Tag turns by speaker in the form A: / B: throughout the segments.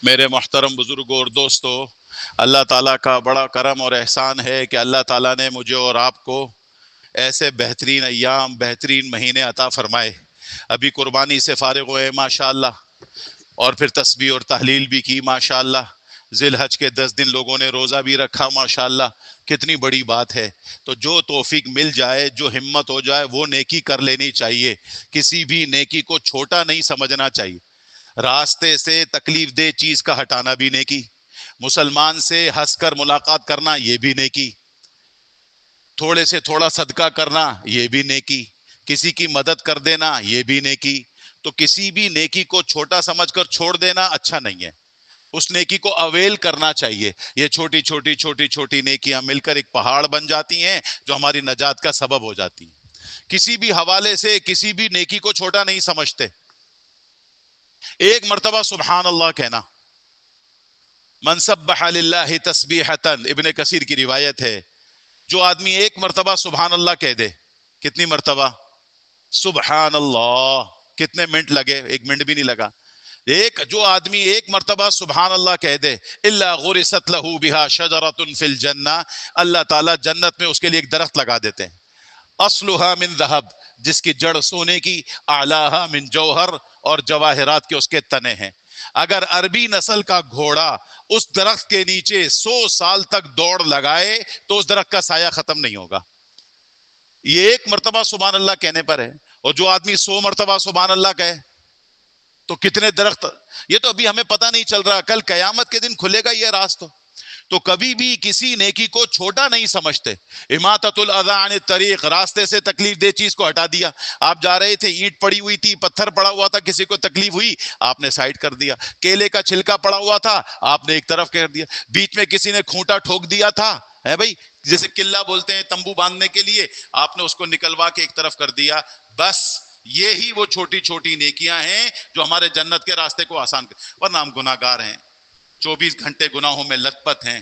A: میرے محترم بزرگوں اور دوستو، اللہ تعالیٰ کا بڑا کرم اور احسان ہے کہ اللہ تعالیٰ نے مجھے اور آپ کو ایسے بہترین ایام، بہترین مہینے عطا فرمائے۔ ابھی قربانی سے فارغ ہوئے ماشاءاللہ، اور پھر تسبیح اور تحلیل بھی کی ماشاءاللہ۔ ذی الحج کے 10 دن لوگوں نے روزہ بھی رکھا ماشاءاللہ، کتنی بڑی بات ہے۔ تو جو توفیق مل جائے، جو ہمت ہو جائے، وہ نیکی کر لینی چاہیے۔ کسی بھی نیکی کو چھوٹا نہیں سمجھنا چاہیے۔ راستے سے تکلیف دہ چیز کا ہٹانا بھی نیکی، مسلمان سے ہنس کر ملاقات کرنا یہ بھی نیکی، تھوڑے سے تھوڑا صدقہ کرنا یہ بھی نیکی، کسی کی مدد کر دینا یہ بھی نیکی۔ تو کسی بھی نیکی کو چھوٹا سمجھ کر چھوڑ دینا اچھا نہیں ہے، اس نیکی کو اویل کرنا چاہیے۔ یہ چھوٹی چھوٹی چھوٹی چھوٹی نیکیاں مل کر ایک پہاڑ بن جاتی ہیں جو ہماری نجات کا سبب ہو جاتی ہیں۔ کسی بھی حوالے سے کسی بھی نیکی کو چھوٹا نہیں سمجھتے۔ ایک مرتبہ سبحان اللہ کہنا، من سبح للہ تسبیحۃ، ابن کثیر کی روایت ہے، جو آدمی ایک مرتبہ سبحان اللہ کہہ دے۔ کتنی مرتبہ؟ سبحان اللہ۔ کتنے منٹ لگے؟ 1 منٹ بھی نہیں لگا۔ جو آدمی ایک مرتبہ سبحان اللہ کہہ دے، الا غرست لہ بہا شجرۃ فی الجنہ، اللہ تعالیٰ جنت میں اس کے لیے ایک درخت لگا دیتے ہیں، اصلها من ذہب، جس کی جڑ سونے کی، اعلیها من جوہر، اور جواہرات کے اس کے تنے ہیں۔ اگر عربی نسل کا گھوڑا اس درخت کے نیچے 100 سال تک دوڑ لگائے تو اس درخت کا سایہ ختم نہیں ہوگا۔ یہ ایک مرتبہ سبحان اللہ کہنے پر ہے، اور جو آدمی 100 مرتبہ سبحان اللہ کہے تو کتنے درخت۔ یہ تو ابھی ہمیں پتہ نہیں چل رہا، کل قیامت کے دن کھلے گا یہ راز۔ تو کبھی بھی کسی نیکی کو چھوٹا نہیں سمجھتے۔ اماطۃ الاذی عن الطریق، راستے سے تکلیف دہ چیز کو ہٹا دیا۔ آپ جا رہے تھے، اینٹ پڑی ہوئی تھی، پتھر پڑا ہوا تھا، کسی کو تکلیف ہوئی، آپ نے سائڈ کر دیا۔ کیلے کا چھلکا پڑا ہوا تھا، آپ نے ایک طرف کر دیا۔ بیچ میں کسی نے کھوٹا ٹھوک دیا تھا، ہے بھائی، جیسے قلعہ بولتے ہیں تمبو باندھنے کے لیے، آپ نے اس کو نکلوا کے ایک طرف کر دیا۔ بس یہی وہ چھوٹی چھوٹی نیکیاں ہیں جو ہمارے جنت کے راستے کو آسان کر، ورنہ ہم گناہ گار ہیں، 24 گھنٹے گناہوں میں لت پت ہیں،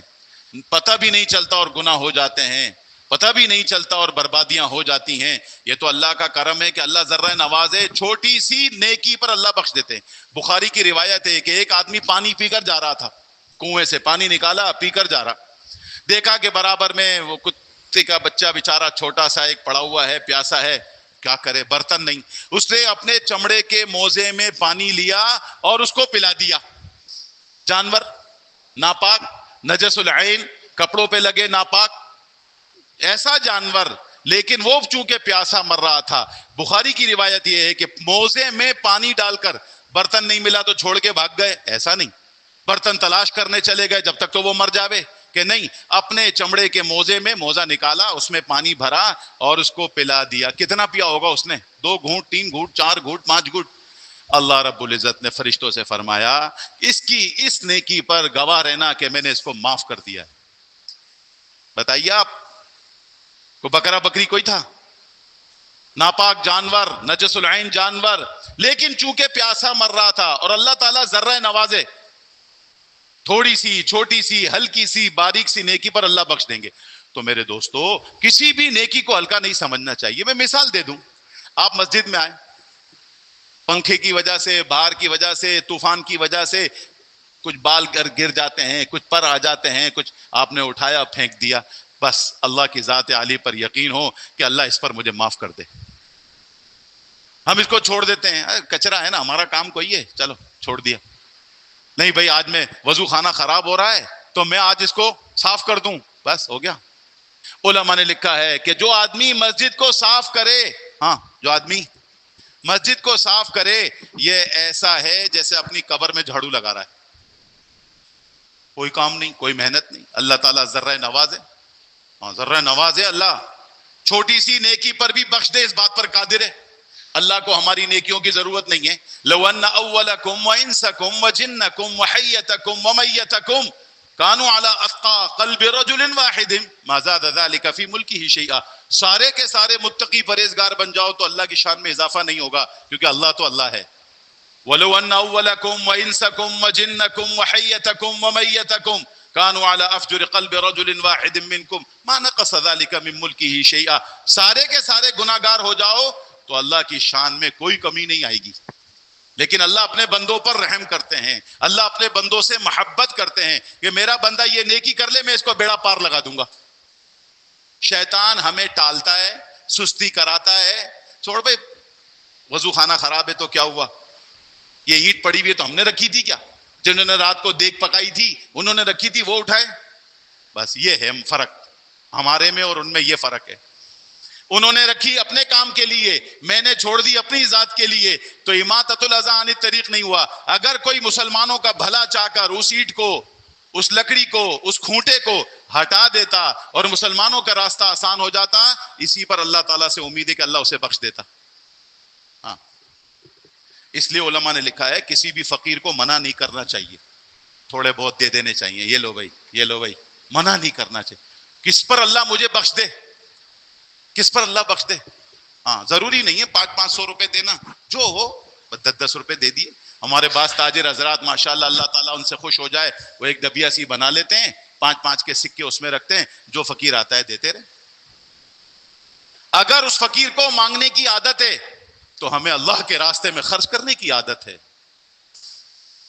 A: پتہ بھی نہیں چلتا اور گناہ ہو جاتے ہیں، پتہ بھی نہیں چلتا اور بربادیاں ہو جاتی ہیں۔ یہ تو اللہ کا کرم ہے کہ اللہ ذرہ نواز ہے، چھوٹی سی نیکی پر اللہ بخش دیتے ہیں۔ بخاری کی روایت ہے کہ ایک آدمی پانی پی کر جا رہا تھا، کنویں سے پانی نکالا، پی کر جا رہا، دیکھا کہ برابر میں وہ کتے کا بچہ بیچارہ چھوٹا سا ایک پڑا ہوا ہے، پیاسا ہے، کیا کرے، برتن نہیں، اس نے اپنے چمڑے کے موزے میں پانی لیا اور اس کو پلا دیا۔ جانور ناپاک، نجس العین، کپڑوں پہ لگے ناپاک، ایسا جانور، لیکن وہ چونکہ پیاسا مر رہا تھا۔ بخاری کی روایت یہ ہے کہ موزے میں پانی ڈال کر برتن نہیں ملا تو چھوڑ کے بھاگ گئے، ایسا نہیں، برتن تلاش کرنے چلے گئے جب تک تو وہ مر جاوے، کہ نہیں، اپنے چمڑے کے موزے میں موزہ نکالا، اس میں پانی بھرا اور اس کو پلا دیا۔ کتنا پیا ہوگا اس نے؟ 2 گھونٹ، 3 گھونٹ، 4 گھونٹ، 5 گھونٹ۔ اللہ رب العزت نے فرشتوں سے فرمایا، اس نیکی پر گواہ رہنا کہ میں نے اس کو معاف کر دیا ہے۔ بتائیے آپ کو بکرا بکری کوئی تھا، ناپاک جانور، نجس العین جانور، لیکن چونکہ پیاسا مر رہا تھا، اور اللہ تعالیٰ ذرہ نوازے، تھوڑی سی، چھوٹی سی، ہلکی سی، باریک سی نیکی پر اللہ بخش دیں گے۔ تو میرے دوستو، کسی بھی نیکی کو ہلکا نہیں سمجھنا چاہیے۔ میں مثال دے دوں، آپ مسجد میں آئے، پنکھے کی وجہ سے، باہر کی وجہ سے، طوفان کی وجہ سے کچھ بال گر جاتے ہیں، کچھ پر آ جاتے ہیں، کچھ آپ نے اٹھایا پھینک دیا، بس اللہ کی ذات عالی پر یقین ہو کہ اللہ اس پر مجھے معاف کر دے۔ ہم اس کو چھوڑ دیتے ہیں، کچرا ہے نا، ہمارا کام کوئی ہے، چلو چھوڑ دیا۔ نہیں بھائی، آج میں وضو خانہ خراب ہو رہا ہے تو میں آج اس کو صاف کر دوں، بس ہو گیا۔ علماء نے لکھا ہے کہ جو آدمی مسجد کو صاف کرے، ہاں، جو آدمی مسجد کو صاف کرے، یہ ایسا ہے جیسے اپنی قبر میں جھاڑو لگا رہا ہے، کوئی کام نہیں، کوئی محنت نہیں۔ اللہ تعالیٰ ذرہ نواز ہے، ہاں ذرہ نواز ہے اللہ، چھوٹی سی نیکی پر بھی بخش دے، اس بات پر قادر ہے۔ اللہ کو ہماری نیکیوں کی ضرورت نہیں ہے۔ لو ان اولکم وانسکم وجنکم وحیتکم ومیتکم کانوا علی اتقى قلب رجل واحد ما زاد ذلك فی ملکہ شیئا، سارے کے سارے متقی پرہیزگار بن جاؤ تو اللہ کی شان میں اضافہ نہیں ہوگا، کیونکہ اللہ تو اللہ ہے۔ وَلَوْ أَنَّ أَوَّلَكُمْ وَإِنسَكُمْ وَجِنَّكُمْ وَحَيَّتَكُمْ وَمَيَّتَكُمْ كَانُوا عَلَى أَفْجُرِ قَلْبِ رَجُلٍ وَاحِدٍ مِّنْكُمْ مَا نَقَصَ ذَلِكَ مِن مُلْكِهِ شَيْئًا، سارے کے سارے گناہ گار ہو جاؤ تو اللہ کی شان میں کوئی کمی نہیں آئے گی۔ لیکن اللہ اپنے بندوں پر رحم کرتے ہیں، اللہ اپنے بندوں سے محبت کرتے ہیں کہ میرا بندہ یہ نیکی کر لے میں اس کو بیڑا پار لگا دوں گا۔ شیطان ہمیں ٹالتا ہے، سستی کراتا ہے، چھوڑ بھائی وضو خانہ خراب ہے تو کیا ہوا، یہ اینٹ پڑی ہوئی ہے تو ہم نے رکھی تھی کیا، جنہوں نے رات کو دیگ پکائی تھی انہوں نے رکھی تھی وہ اٹھائے، بس یہ ہے فرق ہمارے میں اور ان میں، یہ فرق ہے۔ انہوں نے رکھی اپنے کام کے لیے، میں نے چھوڑ دی اپنی ذات کے لیے، تو اماطۃ الاذی عن الطریق نہیں ہوا۔ اگر کوئی مسلمانوں کا بھلا چاہ کر اس اینٹ کو، اس لکڑی کو، اس کھونٹے کو ہٹا دیتا اور مسلمانوں کا راستہ آسان ہو جاتا، اسی پر اللہ تعالیٰ سے امید ہے کہ اللہ اسے بخش دیتا۔ ہاں، اس لیے علماء نے لکھا ہے کسی بھی فقیر کو منع نہیں کرنا چاہیے، تھوڑے بہت دے دینے چاہیے، یہ لو بھائی، یہ لو بھائی، منع نہیں کرنا چاہیے۔ کس پر اللہ مجھے بخش دے، کس پر اللہ بخش دے، ہاں ضروری نہیں ہے 500 روپے دینا، جو ہو 10 روپے دے دیے۔ ہمارے بعض تاجر حضرات ماشاءاللہ اللہ تعالیٰ ان سے خوش ہو جائے، وہ ایک ڈبیا سی بنا لیتے ہیں، 5 کے سکے اس میں رکھتے ہیں، جو فقیر آتا ہے دیتے رہے۔ اگر اس فقیر کو مانگنے کی عادت ہے تو ہمیں اللہ کے راستے میں خرچ کرنے کی عادت ہے،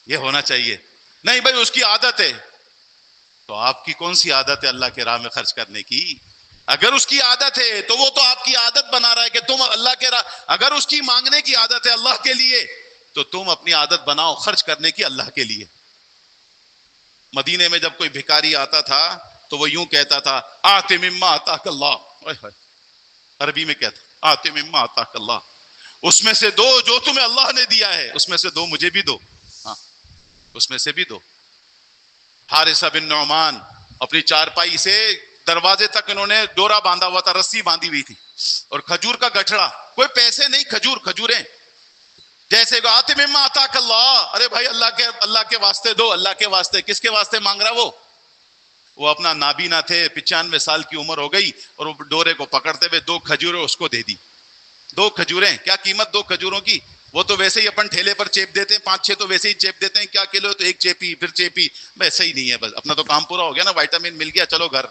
A: یہ ہونا چاہیے۔ نہیں بھائی اس کی عادت ہے، تو آپ کی کون سی عادت ہے اللہ کے راہ میں خرچ کرنے کی؟ اگر اس کی عادت ہے تو وہ تو آپ کی عادت بنا رہا ہے کہ تم اللہ کے راہ، اگر اس کی مانگنے کی عادت ہے اللہ کے لیے تو تم اپنی عادت بناؤ خرچ کرنے کی اللہ کے لیے۔ مدینے میں جب کوئی بھکاری آتا تھا تو وہ یوں کہتا تھا آت مما آتاک اللہ، عربی میں کہتا آت مما آتاک اللہ، اس میں سے دو جو تمہیں اللہ نے دیا ہے، اس میں سے دو مجھے بھی دو، ہاں اس میں سے بھی دو۔ حارثہ بن نعمان اپنی چارپائی سے دروازے تک انہوں نے ڈورا باندھا ہوا تھا، رسی باندھی ہوئی تھی، اور کھجور کا گٹھڑا، کوئی پیسے نہیں، کھجوریں، جیسے آتے مما آتاک اللہ، ارے بھائی اللہ کے واسطے دو، اللہ کے واسطے، کس کے واسطے مانگ رہا وہ اپنا نابینا تھے، 95 سال کی عمر ہو گئی، اور وہ ڈورے کو پکڑتے ہوئے 2 کھجوریں اس کو دے دی۔ 2 کھجوریں، کیا قیمت 2 کھجوروں کی، وہ تو ویسے ہی اپن ٹھیلے پر چیپ دیتے ہیں، 5-6 تو ویسے ہی چیپ دیتے ہیں، کیا کلو تو ایک چیپی پھر چیپی، ویسے ہی نہیں ہے، بس اپنا تو کام پورا ہو گیا نا، وائٹامن مل گیا، چلو گھر۔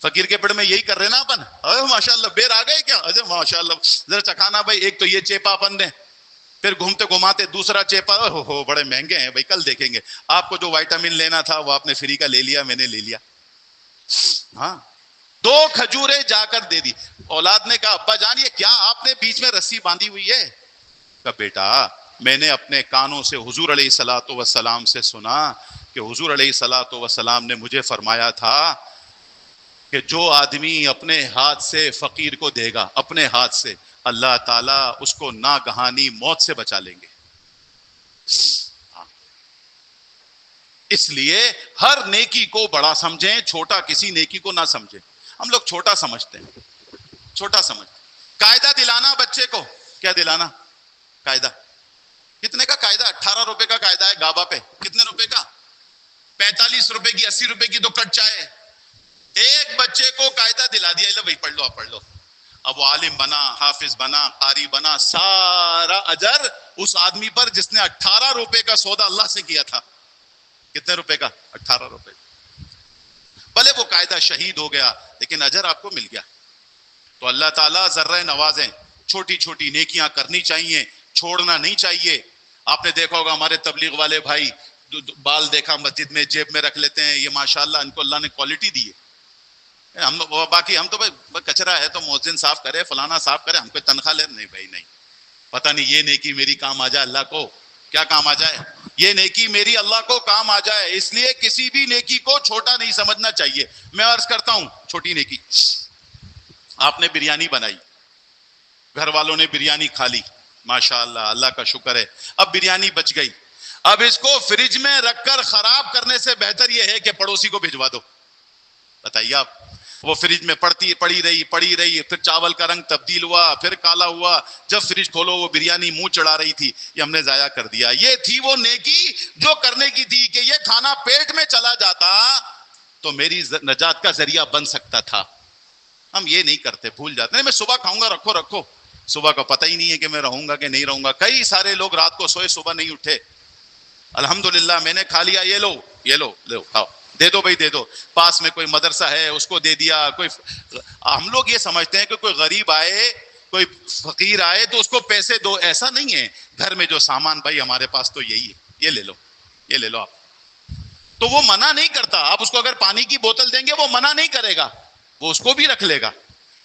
A: فقیر کے پیڑ میں یہی کر رہے نا اپن، ماشاء اللہ بیر آ گئے کیا، اچھا ماشاء اللہ ذرا چکھانا بھائی، ایک تو یہ چیپا اپن نے، پھر گھومتے گھماتے دوسرا چیپا، ہو بڑے مہنگے ہیں بھائی، کل دیکھیں گے۔ آپ کو جو وائٹامن لینا تھا وہ آپ نے فری کا لے لیا، میں نے لے لیا۔ ہاں 2 کھجوریں جا کر دے دی۔ اولاد نے کہا ابا جان یہ کیا آپ نے بیچ میں رسی باندھی ہوئی ہے؟ کہا بیٹا میں نے اپنے کانوں سے حضور علیہ الصلوۃ والسلام سے سنا کہ حضور علیہ الصلوۃ والسلام نے مجھے فرمایا تھا کہ جو آدمی اپنے ہاتھ سے فقیر کو دے گا، اپنے ہاتھ سے، اللہ تعالیٰ اس کو ناگہانی موت سے بچا لیں گے۔ اس لیے ہر نیکی کو بڑا سمجھیں، چھوٹا کسی نیکی کو نہ سمجھیں۔ ہم لوگ چھوٹا سمجھتے ہیں، چھوٹا سمجھتے۔ قاعدہ دلانا بچے کو، کیا دلانا؟ قاعدہ کتنے کا قاعدہ؟ 18 روپے کا قاعدہ ہے گابا پہ، کتنے روپے کا؟ 45 روپے کی، 80 روپے کی تو کٹ چائے۔ ایک بچے کو قاعدہ دلا دیا، لو بھائی پڑھ لو، آپ پڑھ لو۔ اب وہ عالم بنا، حافظ بنا، قاری بنا، سارا اجر اس آدمی پر جس نے 18 روپے کا سودا اللہ سے کیا تھا۔ کتنے روپے کا؟ 18 روپے۔ بھلے وہ قاعدہ شہید ہو گیا لیکن اجر آپ کو مل گیا۔ تو اللہ تعالیٰ ذرہ نوازیں، چھوٹی چھوٹی نیکیاں کرنی چاہیے، چھوڑنا نہیں چاہیے۔ آپ نے دیکھا ہوگا ہمارے تبلیغ والے بھائی بال دیکھا مسجد میں جیب میں رکھ لیتے ہیں، یہ ماشاءاللہ ان کو اللہ نے کوالٹی دی ہے۔ باقی ہم تو بھائی کچرا ہے تو مؤذن صاف کرے، فلانا صاف کرے، ہم کوئی تنخواہ لے نہیں بھائی، نہیں۔ پتہ نہیں یہ نیکی میری کام آ جائے، اللہ کو کیا کام آ جائے، یہ نیکی میری اللہ کو کام آ جائے۔ اس لیے کسی بھی نیکی کو چھوٹا نہیں سمجھنا چاہیے۔ میں عرض کرتا ہوں چھوٹی نیکی، آپ نے بریانی بنائی، گھر والوں نے بریانی کھا لی، ماشاءاللہ اللہ کا شکر ہے، اب بریانی بچ گئی، اب اس کو فریج میں رکھ کر خراب کرنے سے بہتر یہ ہے کہ پڑوسی کو بھجوا دو۔ بتائیے آپ، وہ فریج میں پڑی رہی، پھر چاول کا رنگ تبدیل ہوا، پھر کالا ہوا، جب فریج کھولو وہ بریانی منہ چڑھا رہی تھی، یہ ہم نے ضائع کر دیا۔ یہ تھی وہ نیکی جو کرنے کی تھی کہ یہ کھانا پیٹ میں چلا جاتا تو میری نجات کا ذریعہ بن سکتا تھا۔ ہم یہ نہیں کرتے، بھول جاتے، نہیں میں صبح کھاؤں گا، رکھو، صبح کا پتہ ہی نہیں ہے کہ میں رہوں گا کہ نہیں رہوں گا۔ کئی سارے لوگ رات کو سوئے، صبح نہیں اٹھے، الحمدللہ میں نے کھا لیا، یہ لو کھاؤ، دے دو بھائی دے دو، پاس میں کوئی مدرسہ ہے اس کو دے دیا۔ ہم لوگ یہ سمجھتے ہیں کہ کوئی غریب آئے کوئی فقیر آئے تو اس کو پیسے دو، ایسا نہیں ہے. گھر میں جو سامان بھائی ہمارے پاس تو یہی ہے، یہ لے لو، یہ لے لو آپ. تو وہ منع نہیں کرتا. آپ اس کو اگر پانی کی بوتل دیں گے وہ منع نہیں کرے گا، وہ اس کو بھی رکھ لے گا.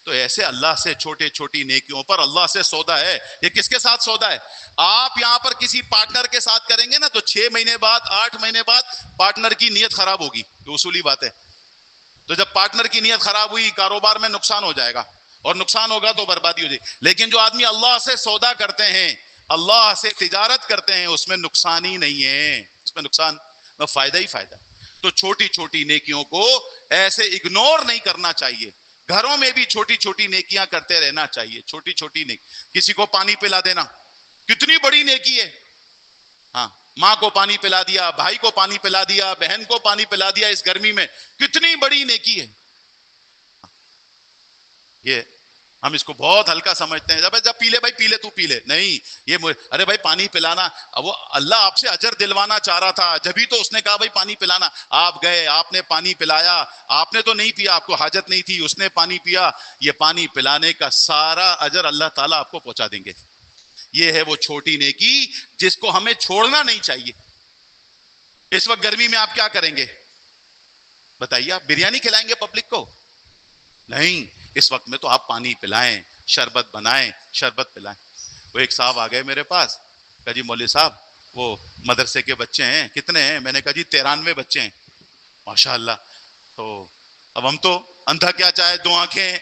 A: تو ایسے اللہ سے چھوٹے چھوٹی نیکیوں پر اللہ سے سودا ہے. یہ کس کے ساتھ سودا ہے؟ آپ یہاں پر کسی پارٹنر کے ساتھ کریں گے نا تو 6 مہینے بعد 8 مہینے بعد پارٹنر کی نیت خراب ہوگی. یہ اصولی بات ہے. تو جب پارٹنر کی نیت خراب ہوئی کاروبار میں نقصان ہو جائے گا، اور نقصان ہوگا تو بربادی ہو جائے گی. لیکن جو آدمی اللہ سے سودا کرتے ہیں، اللہ سے تجارت کرتے ہیں، اس میں نقصان ہی نہیں ہے، اس میں نقصان میں فائدہ ہی فائدہ. تو چھوٹی چھوٹی نیکیوں کو ایسے اگنور نہیں کرنا چاہیے. گھروں میں بھی چھوٹی چھوٹی نیکیاں کرتے رہنا چاہیے. چھوٹی چھوٹی نیکی، کسی کو پانی پلا دینا کتنی بڑی نیکی ہے. ہاں، ماں کو پانی پلا دیا، بھائی کو پانی پلا دیا، بہن کو پانی پلا دیا اس گرمی میں، کتنی بڑی نیکی ہے. یہ ہم اس کو بہت ہلکا سمجھتے ہیں. جب پی لے بھائی، پی لے، تو پی لے. نہیں، یہ ارے بھائی پانی پلانا، وہ اللہ آپ سے اجر دلوانا چاہ رہا تھا، جبھی تو اس نے کہا بھائی پانی پلانا. آپ گئے، آپ نے پانی پلایا، آپ نے تو نہیں پیا، آپ کو حاجت نہیں تھی، اس نے پانی پیا. یہ پانی پلانے کا سارا اجر اللہ تعالیٰ آپ کو پہنچا دیں گے. یہ ہے وہ چھوٹی نیکی جس کو ہمیں چھوڑنا نہیں چاہیے. اس وقت گرمی میں آپ کیا کریں گے بتائیے؟ آپ بریانی کھلائیں گے پبلک کو؟ نہیں. اس وقت میں تو آپ پانی پلائیں، شربت بنائیں، شربت پلائیں. وہ ایک صاحب آ گئے میرے پاس، کہا جی مولوی صاحب وہ مدرسے کے بچے ہیں. کتنے ہیں؟ میں نے کہا جی 93 بچے ہیں. ماشاء اللہ. تو اب ہم تو اندھا کیا چاہے، 2 آنکھیں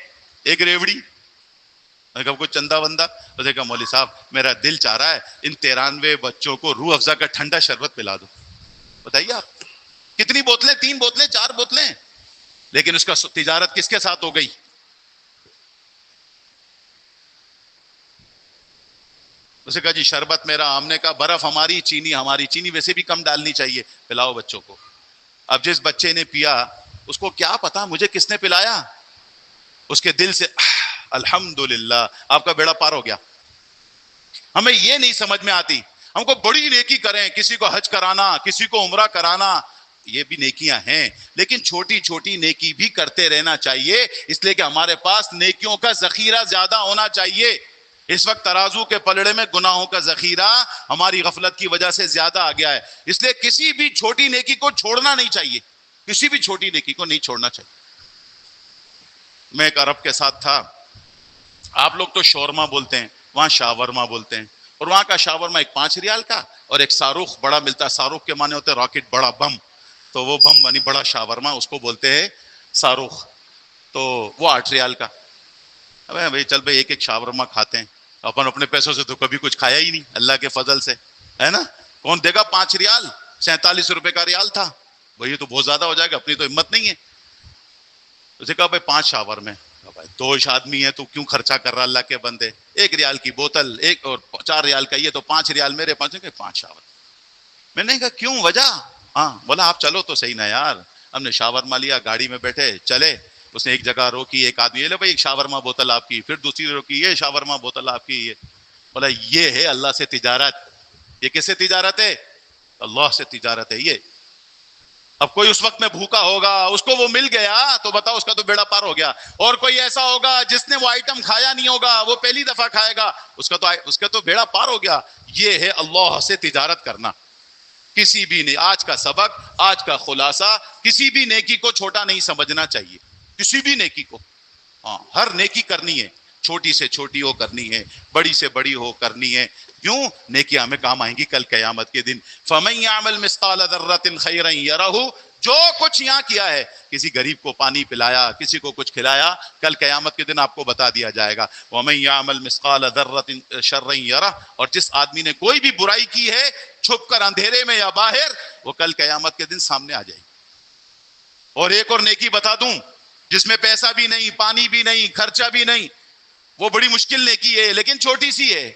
A: ایک ریوڑی. میں نے کہا کوئی چندہ وندہ؟ تو دیکھا مولوی صاحب میرا دل چاہ رہا ہے ان 93 بچوں کو روح افزا کا ٹھنڈا شربت پلا دو. بتائیے آپ کتنی بوتلیں، 3 بوتلیں، 4 بوتلیں. لیکن اس کا تجارت کس کے ساتھ ہو گئی؟ اسے کہا جی شربت میرا. ہم نے کہا برف ہماری، چینی ہماری. چینی ویسے بھی کم ڈالنی چاہیے، پلاؤ بچوں کو. اب جس بچے نے پیا اس کو کیا پتا مجھے کس نے پلایا، اس کے دل سے الحمدللہ آپ کا بیڑا پار ہو گیا. ہمیں یہ نہیں سمجھ میں آتی. ہم کو بڑی نیکی کریں، کسی کو حج کرانا، کسی کو عمرہ کرانا، یہ بھی نیکیاں ہیں. لیکن چھوٹی چھوٹی نیکی بھی کرتے رہنا چاہیے، اس لیے کہ ہمارے پاس نیکیوں کا ذخیرہ زیادہ ہونا چاہیے. اس وقت ترازو کے پلڑے میں گناہوں کا ذخیرہ ہماری غفلت کی وجہ سے زیادہ آ گیا ہے. اس لیے کسی بھی چھوٹی نیکی کو چھوڑنا نہیں چاہیے، کسی بھی چھوٹی نیکی کو نہیں چھوڑنا چاہیے. میں ایک عرب کے ساتھ تھا. آپ لوگ تو شورما بولتے ہیں، وہاں شاورما بولتے ہیں. اور وہاں کا شاورما ایک 5 ریال کا، اور ایک صاروخ بڑا ملتا ہے. صاروخ کے معنی ہوتے ہیں راکٹ، بڑا بم. تو وہ بم بنی بڑا شاورما، اس کو بولتے ہیں صاروخ. تو وہ 8 ریال کا. ابے بھائی چل بھائی ایک ایک شاورما کھاتے ہیں. اپن اپنے پیسوں سے تو کبھی کچھ کھایا ہی نہیں، اللہ کے فضل سے، ہے نا. کون دے گا 5 ریال؟ 47 روپے کا ریال تھا. بھائی یہ تو بہت زیادہ ہو جائے گا، اپنی تو ہمت نہیں ہے. اسے کہا بھائی 5 شاورمے. بھائی 2 آدمی ہیں تو کیوں خرچہ کر رہا اللہ کے بندے؟ 1 ریال کی بوتل، ایک اور 4 ریال کا یہ، تو 5 ریال میرے 5 شاور. میں نے کہا کیوں، وجہ؟ ہاں بولا آپ چلو تو صحیح نا یار. ہم نے شاورما لیا، گاڑی میں بیٹھے چلے. اس نے ایک جگہ روکی، ایک آدمی، لے بھائی ایک شاورما بوتل آپ کی. پھر دوسری روکی، یہ شاورما بوتل آپ کی. یہ بولا یہ ہے اللہ سے تجارت. یہ کس سے تجارت ہے؟ اللہ سے تجارت ہے یہ. اب کوئی اس وقت میں بھوکا ہوگا، اس کو وہ مل گیا تو بتاؤ اس کا تو بیڑا پار ہو گیا. اور کوئی ایسا ہوگا جس نے وہ آئٹم کھایا نہیں ہوگا، وہ پہلی دفعہ کھائے گا، اس کا تو بیڑا پار ہو گیا. یہ ہے اللہ سے تجارت کرنا. کسی بھی نہیں، آج کا سبق، آج کا خلاصہ، کسی بھی نیکی کو چھوٹا نہیں سمجھنا چاہیے. کسی بھی نیکی کو، ہاں ہر نیکی کرنی ہے. چھوٹی سے چھوٹی ہو کرنی ہے، بڑی سے بڑی ہو کرنی ہے. کیوں؟ نیکیاں ہمیں کام آئیں گی کل قیامت کے دن. فَمَن يَعْمَلْ مِثْقَالَ ذَرَّةٍ خَيْرًا يَرَهُ. جو کچھ یہاں کیا ہے، کسی غریب کو پانی پلایا، کسی کو کچھ کھلایا، کل قیامت کے دن آپ کو بتا دیا جائے گا. وَمَن يَعْمَلْ مِثْقَالَ ذَرَّةٍ شَرًّا يَرَهُ. اور جس آدمی نے کوئی بھی برائی کی ہے چھپ کر اندھیرے میں یا باہر، وہ کل قیامت کے دن سامنے آ جائے گی. اور ایک اور نیکی بتا دوں جس میں پیسہ بھی نہیں، پانی بھی نہیں، خرچہ بھی نہیں. وہ بڑی مشکل نیکی ہے لیکن چھوٹی سی ہے.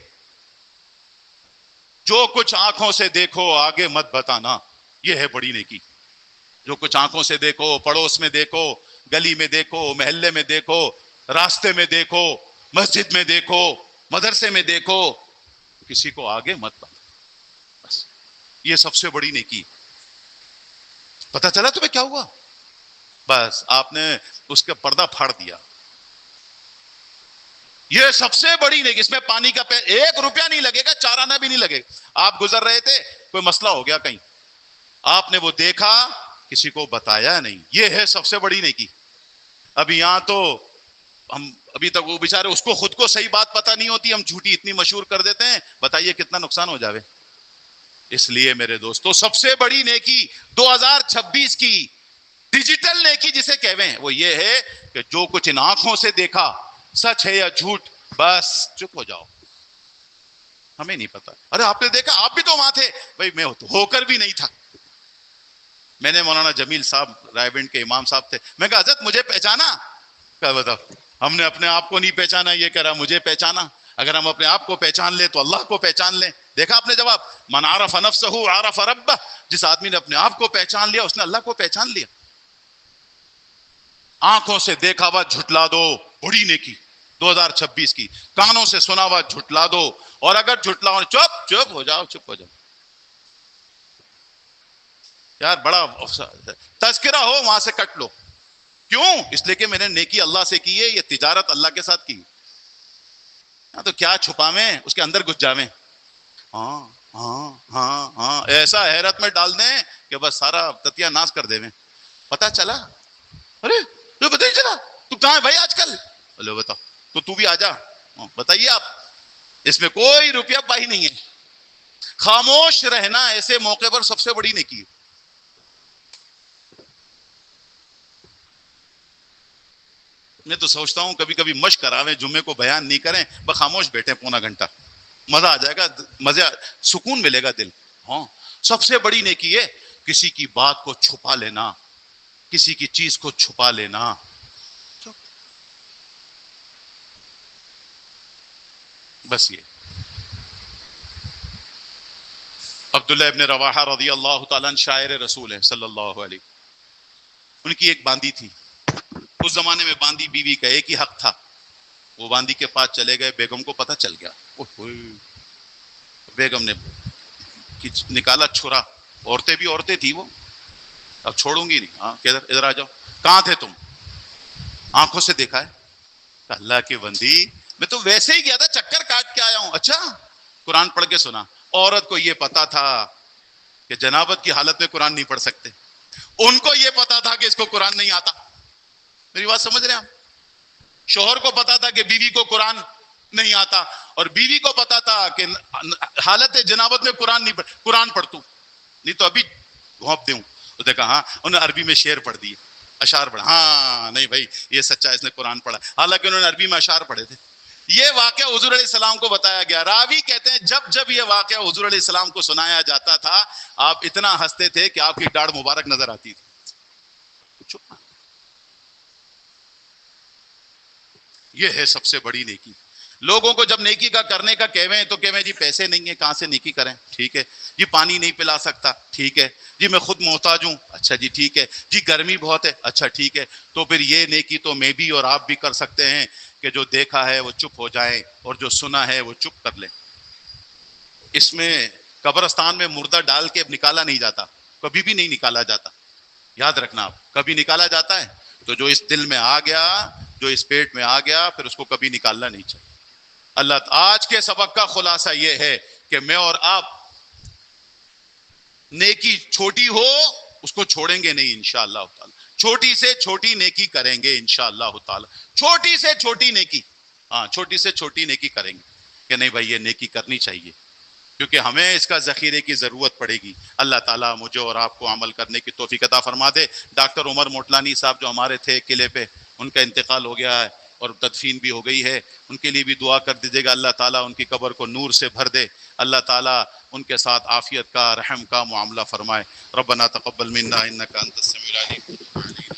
A: جو کچھ آنکھوں سے دیکھو آگے مت بتانا، یہ ہے بڑی نیکی. جو کچھ آنکھوں سے دیکھو، پڑوس میں دیکھو، گلی میں دیکھو، محلے میں دیکھو، راستے میں دیکھو، مسجد میں دیکھو، مدرسے میں دیکھو، کسی کو آگے مت بتانا. بس یہ سب سے بڑی نیکی. پتہ چلا تمہیں کیا ہوا؟ بس آپ نے اس کا پردہ پھاڑ دیا. یہ سب سے بڑی نیکی. اس میں پانی کا 1 روپیہ نہیں لگے گا, 4 آنا بھی نہیں لگے گا. آپ گزر رہے تھے, کوئی مسئلہ ہو گیا کہیں, آپ نے وہ دیکھا, کسی کو بتایا نہیں, یہ ہے سب سے بڑی نیکی. ابھی یہاں تو ہم ابھی تک وہ بیچارے, اس کو خود کو صحیح بات پتہ نہیں ہوتی, ہم جھوٹی اتنی مشہور کر دیتے ہیں, بتائیے کتنا نقصان ہو جاوے. اس لیے میرے دوستو, سب سے بڑی نیکی 2026 کی ڈیجیٹل نیکی جسے کہویں ہیں, وہ یہ ہے کہ جو کچھ ان آنکھوں سے دیکھا, سچ ہے یا جھوٹ, بس چپ ہو جاؤ, ہمیں نہیں پتا. ارے آپ نے دیکھا, آپ بھی تو وہاں تھے. بھائی میں ہو کر بھی نہیں تھا. میں نے مولانا جمیل صاحب رائے بینٹ کے امام صاحب تھے, میں کہا حضرت مجھے پہچانا؟ کہا بتاؤ, ہم نے اپنے آپ کو نہیں پہچانا, یہ کہہ رہا مجھے پہچانا. اگر ہم اپنے آپ کو پہچان لیں تو اللہ کو پہچان لیں. دیکھا آپ نے جواب, من عرف نفسہ عرف ربہ. جس آدمی نے اپنے آپ کو پہچان لیا, اس نے اللہ کو پہچان لیا. آنکھوں سے دیکھا ہوا جھٹلا دو, بڑی نیکی 2026 کی. کانوں سے سنا ہوا جھٹلا دو, اور اگر جھٹلا ہو, چپ ہو جاؤ, چپ ہو جاؤ. یار بڑا تذکرہ ہو, وہاں سے کٹ لو. کیوں؟ اس لیے کہ میں نے نیکی اللہ سے کی ہے, یہ تجارت اللہ کے ساتھ کی. تو کیا چھپاویں, اس کے اندر گھس جاویں. ہاں ہاں ہاں ہاں, ایسا حیرت میں ڈال دیں کہ بس سارا تتیا ناس کر دے. پتا چلا, ارے تو پتہ ہی چلا, تو کہاں ہے بھائی آج کل؟ بولے بتاؤ, تو بھی آ جا. بتائیے آپ, اس میں کوئی روپیہ پائی نہیں ہے. خاموش رہنا ایسے موقع پر سب سے بڑی نیکی ہے. میں تو سوچتا ہوں کبھی کبھی مشق کراویں, جمعے کو بیان نہیں کریں, بس خاموش بیٹھیں پونا گھنٹہ, مزہ آ جائے گا, مزہ, سکون ملے گا دل. ہاں, سب سے بڑی نیکی ہے کسی کی بات کو چھپا لینا, کسی کی چیز کو چھپا لینا. بس یہ. عبداللہ ابن رواحہ رضی اللہ تعالیٰ عنہ شاعر رسول ہیں صلی اللہ علیہ. ان کی ایک باندی تھی. اس زمانے میں باندی بیوی کا ایک ہی حق تھا. وہ باندی کے پاس چلے گئے, بیگم کو پتہ چل گیا. بیگم نے نکالا چھرا, عورتیں بھی عورتیں تھی وہ, اب چھوڑوں گی نہیں. ہاں ادھر آ جاؤ. کہاں تھے تم؟ آنکھوں سے دیکھا ہے. اللہ کی بندی, میں تو ویسے ہی گیا تھا, چکر کاٹ کے آیا ہوں. اچھا, قرآن پڑھ کے سنا. عورت کو یہ پتا تھا کہ جنابت کی حالت میں قرآن نہیں پڑھ سکتے. ان کو یہ پتا تھا کہ اس کو قرآن نہیں آتا. میری بات سمجھ رہے ہیں آپ؟ شوہر کو پتا تھا کہ بیوی کو قرآن نہیں آتا, اور بیوی کو پتا تھا کہ حالت جنابت میں قرآن نہیں قرآن پڑھ تو, نہیں تو ابھی گھونپ دوں. تو دیکھا, ہاں انہوں نے عربی میں شعر پڑھ دیے, اشعار پڑھا. ہاں نہیں بھائی یہ سچا, اس نے قرآن پڑھا, حالانکہ انہوں نے عربی میں اشعار پڑھے تھے. یہ واقعہ حضور علیہ السلام کو بتایا گیا. راوی کہتے ہیں جب یہ واقعہ حضور علیہ السلام کو سنایا جاتا تھا, آپ اتنا ہنستے تھے کہ آپ کی ڈاڑھ مبارک نظر آتی تھی. یہ ہے سب سے بڑی نیکی. لوگوں کو جب نیکی کا کرنے کا کہویں تو کہویں جی پیسے نہیں ہیں, کہاں سے نیکی کریں؟ ٹھیک ہے جی. پانی نہیں پلا سکتا, ٹھیک ہے جی. میں خود محتاج ہوں, اچھا جی ٹھیک ہے جی. گرمی بہت ہے, اچھا ٹھیک ہے. تو پھر یہ نیکی تو میں بھی اور آپ بھی کر سکتے ہیں کہ جو دیکھا ہے وہ چپ ہو جائیں, اور جو سنا ہے وہ چپ کر لیں. اس میں قبرستان میں مردہ ڈال کے نکالا نہیں جاتا, کبھی بھی نہیں نکالا جاتا. یاد رکھنا آپ, کبھی نکالا جاتا ہے تو جو اس دل میں آ گیا, جو اس پیٹ میں آ گیا, پھر اس کو کبھی نکالنا نہیں چاہیے. اللہ آج کے سبق کا خلاصہ یہ ہے کہ میں اور آپ نیکی چھوٹی ہو اس کو چھوڑیں گے نہیں انشاءاللہ تعالی. چھوٹی سے چھوٹی نیکی کریں گے انشاءاللہ تعالی. چھوٹی سے چھوٹی نیکی, ہاں چھوٹی سے چھوٹی نیکی کریں گے کہ نہیں بھائی یہ نیکی کرنی چاہیے, کیونکہ ہمیں اس کا ذخیرے کی ضرورت پڑے گی. اللہ تعالیٰ مجھے اور آپ کو عمل کرنے کی توفیق عطا فرما دے. ڈاکٹر عمر موٹلانی صاحب جو ہمارے تھے قلعے پہ, ان کا انتقال ہو گیا ہے اور تدفین بھی ہو گئی ہے. ان کے لیے بھی دعا کر دیجیے گا, اللہ تعالیٰ ان کی قبر کو نور سے بھر دے. اللہ تعالیٰ ان کے ساتھ عافیت کا, رحم کا معاملہ فرمائے. ربنا تقبل منا انک انت السمیع العلیم.